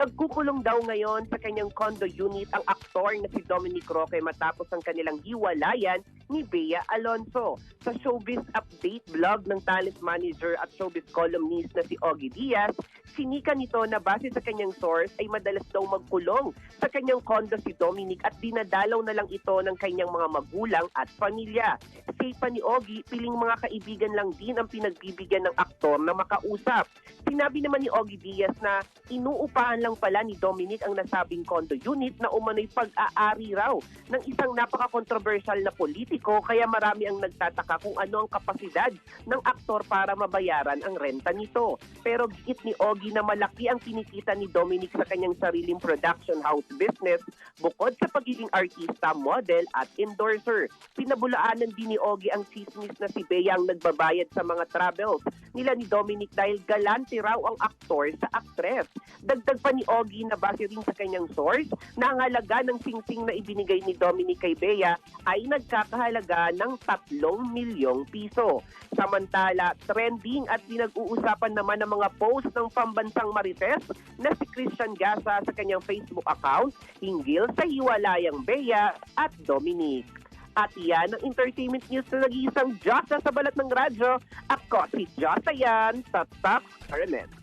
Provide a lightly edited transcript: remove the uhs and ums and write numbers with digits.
Nagkukulong daw ngayon sa kanyang condo unit ang aktor na si Dominic Roque matapos ang kanilang hiwalayan ni Bea Alonzo. Sa Showbiz Update blog ng talent manager at showbiz columnist na si Ogie Diaz, sinika nito na base sa kanyang source ay madalas daw magkulong sa kanyang condo si Dominic at dinadalaw na lang ito ng kanyang mga magulang at pamilya. Say pa ni Ogie, piling mga kaibigan lang din ang pinagbibigyan ng aktor na makausap. Sinabi naman ni Ogie Diaz na inuupahan lang pala ni Dominic ang nasabing condo unit na umano'y pag-aari raw ng isang napaka-controversial na politiko kaya marami ang nagtataka kung ano ang kapasidad ng aktor para mabayaran ang renta nito. Pero giit ni Ogie na malaki ang kinikita ni Dominic sa kanyang sariling production house business bukod sa pagiging artista, model at endorser. Pinabulaanan din ni Ogie ang chismis na si Bea ang nagbabayad sa mga travels nila ni Dominic dahil galante raw ang aktor sa aktres. Dagdag pa ni Ogie na base rin sa kanyang source na ang halaga ng singsing na ibinigay ni Dominic kay Bea ay nagkakahalaga ng 3 milyong piso. Samantala, trending at pinag-uusapan naman ng mga post ng pambansang Marites na si Christian Gasa sa kanyang Facebook account hinggil sa hiwalayang Bea at Dominic. At yan ang entertainment news na nag-iisang Diyosa sa balat ng radyo. Ako si Diyosa yan sa Top Parliament.